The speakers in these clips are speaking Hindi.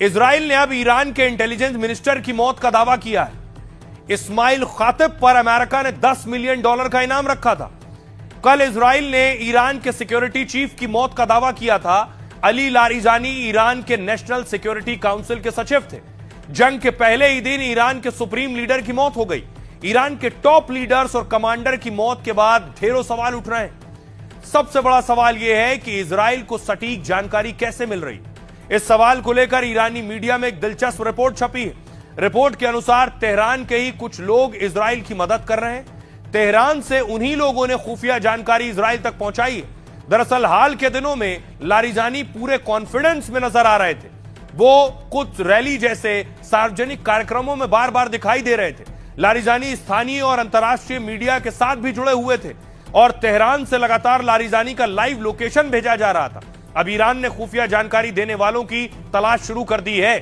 इजराइल ने अब ईरान के इंटेलिजेंस मिनिस्टर की मौत का दावा किया है। इस्माइल खातिब पर अमेरिका ने $10 मिलियन का इनाम रखा था। कल इजराइल ने ईरान के सिक्योरिटी चीफ की मौत का दावा किया था। अली लारिजानी ईरान के नेशनल सिक्योरिटी काउंसिल के सचिव थे। जंग के पहले ही दिन ईरान के सुप्रीम लीडर की मौत हो गई। ईरान के टॉप लीडर्स और कमांडर की मौत के बाद ढेरों सवाल उठ रहे हैं। सबसे बड़ा सवाल यह है कि इजराइल को सटीक जानकारी कैसे मिल रही। इस सवाल को लेकर ईरानी मीडिया में एक दिलचस्प रिपोर्ट छपी है। रिपोर्ट के अनुसार तेहरान के ही कुछ लोग इजराइल की मदद कर रहे हैं। तेहरान से उन्हीं लोगों ने खुफिया जानकारी इजराइल तक पहुंचाई है। दरअसल हाल के दिनों में लारिजानी पूरे कॉन्फिडेंस में नजर आ रहे थे। वो कुछ रैली जैसे सार्वजनिक कार्यक्रमों में बार बार दिखाई दे रहे थे। लारिजानी स्थानीय और अंतर्राष्ट्रीय मीडिया के साथ भी जुड़े हुए थे और तेहरान से लगातार लारिजानी का लाइव लोकेशन भेजा जा रहा था। अब ईरान ने खुफिया जानकारी देने वालों की तलाश शुरू कर दी है।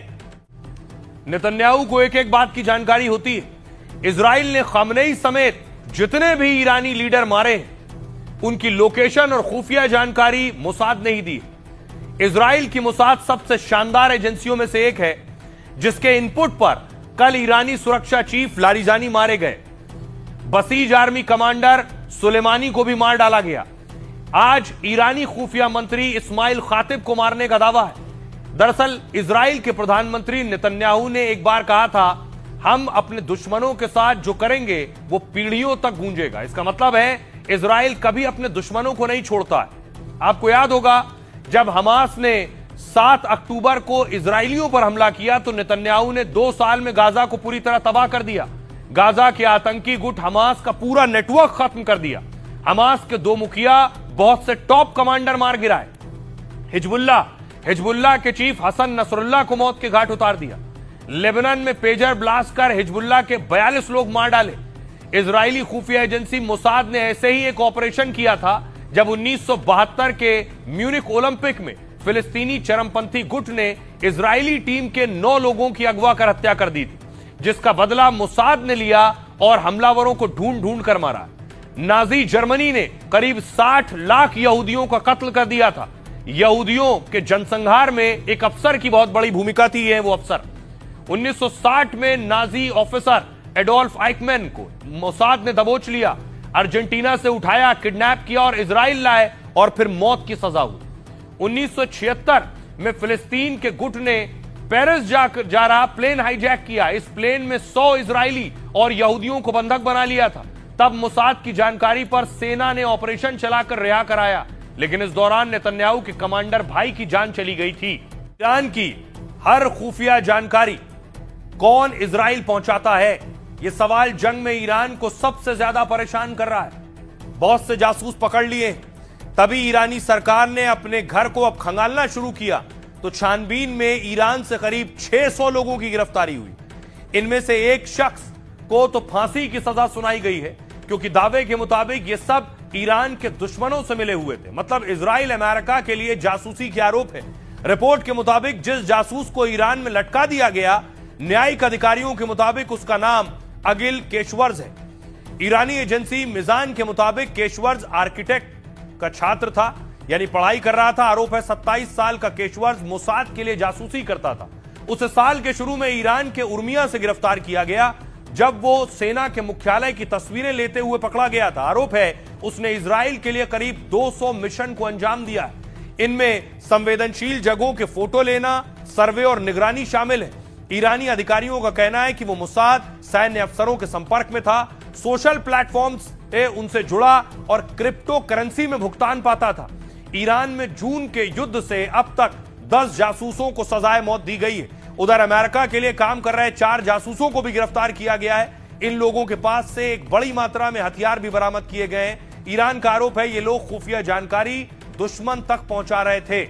नेतन्याहू को एक एक बात की जानकारी होती है। इजराइल ने खामनेई समेत जितने भी ईरानी लीडर मारे हैं उनकी लोकेशन और खुफिया जानकारी मोसाद ने ही दी। इजराइल की मोसाद सबसे शानदार एजेंसियों में से एक है जिसके इनपुट पर कल ईरानी सुरक्षा चीफ लारिजानी मारे गए। बसीज आर्मी कमांडर सुलेमानी को भी मार डाला गया। आज ईरानी खुफिया मंत्री इस्माइल खातिब को मारने का दावा है। दरअसल इजराइल के प्रधानमंत्री नेतन्याहू ने एक बार कहा था, हम अपने दुश्मनों के साथ जो करेंगे वो पीढ़ियों तक गूंजेगा। इसका मतलब है इजराइल कभी अपने दुश्मनों को नहीं छोड़ता है। आपको याद होगा जब हमास ने 7 अक्टूबर को इजरायलियों पर हमला किया तो नेतन्याहू ने 2 साल में गाजा को पूरी तरह तबाह कर दिया। गाजा के आतंकी गुट हमास का पूरा नेटवर्क खत्म कर दिया। हमास के 2 मुखिया, बहुत से टॉप कमांडर मार गिराए। हिजबुल्लाह के चीफ हसन नसरुल्लाह को मौत के घाट उतार दिया। लेबनान में पेजर ब्लास्ट कर हिजबुल्लाह के 42 लोग मार डाले। इजरायली खुफिया एजेंसी मोसाद ने ऐसे ही एक ऑपरेशन किया था जब 1972 के म्यूनिक ओलंपिक में फिलिस्तीनी चरमपंथी गुट ने इजरायली टीम के 9 लोगों की अगवा कर हत्या कर दी थी, जिसका बदला मोसाद ने लिया और हमलावरों को ढूंढ ढूंढ कर मारा। नाजी जर्मनी ने करीब 60 लाख यहूदियों का कत्ल कर दिया था। यहूदियों के जनसंहार में एक अफसर की बहुत बड़ी भूमिका थी। है वो अफसर 1960 में नाजी ऑफिसर एडोल्फ आइकमैन को मोसाद ने दबोच लिया, अर्जेंटीना से उठाया, किडनैप किया और इजराइल लाए और फिर मौत की सजा हुई। 1976 में फिलिस्तीन के गुट ने पेरिस जा रहा प्लेन हाईजैक किया। इस प्लेन में 100 इजरायली और यहूदियों को बंधक बना लिया था। तब मोसाद की जानकारी पर सेना ने ऑपरेशन चलाकर रिहा कराया, लेकिन इस दौरान नेतन्याहू के कमांडर भाई की जान चली गई थी। ईरान की हर खुफिया जानकारी कौन इजराइल पहुंचाता है, यह सवाल जंग में ईरान को सबसे ज्यादा परेशान कर रहा है। बहुत से जासूस पकड़ लिए, तभी ईरानी सरकार ने अपने घर को अब खंगालना शुरू किया तो छानबीन में ईरान से करीब 600 लोगों की गिरफ्तारी हुई। इनमें से एक शख्स को तो फांसी की सजा सुनाई गई है, क्योंकि दावे के मुताबिक ये सब ईरान के दुश्मनों से मिले हुए थे। मतलब इजराइल अमेरिका के लिए जासूसी के आरोप है। रिपोर्ट के मुताबिक जिस जासूस को ईरान में लटका दिया गया, न्यायिक अधिकारियों के मुताबिक उसका नाम अगिल केशवर्ज है। ईरानी एजेंसी मिजान के मुताबिक केशवर्ज आर्किटेक्ट का छात्र था, यानी पढ़ाई कर रहा था। आरोप है 27 साल का केशवर्ज मोसाद के लिए जासूसी करता था। उसे साल के शुरू में ईरान के उर्मिया से गिरफ्तार किया गया, जब वो सेना के मुख्यालय की तस्वीरें लेते हुए पकड़ा गया था। आरोप है उसने इजराइल के लिए करीब 200 मिशन को अंजाम दिया है। इनमें संवेदनशील जगहों के फोटो लेना, सर्वे और निगरानी शामिल है। ईरानी अधिकारियों का कहना है कि वो मोसाद सैन्य अफसरों के संपर्क में था, सोशल प्लेटफॉर्म्स से उनसे जुड़ा और क्रिप्टो करेंसी में भुगतान पाता था। ईरान में जून के युद्ध से अब तक 10 जासूसों को सजाए मौत दी गई है। उधर अमेरिका के लिए काम कर रहे 4 जासूसों को भी गिरफ्तार किया गया है। इन लोगों के पास से एक बड़ी मात्रा में हथियार भी बरामद किए गए हैं। ईरान का आरोप है ये लोग खुफिया जानकारी दुश्मन तक पहुंचा रहे थे।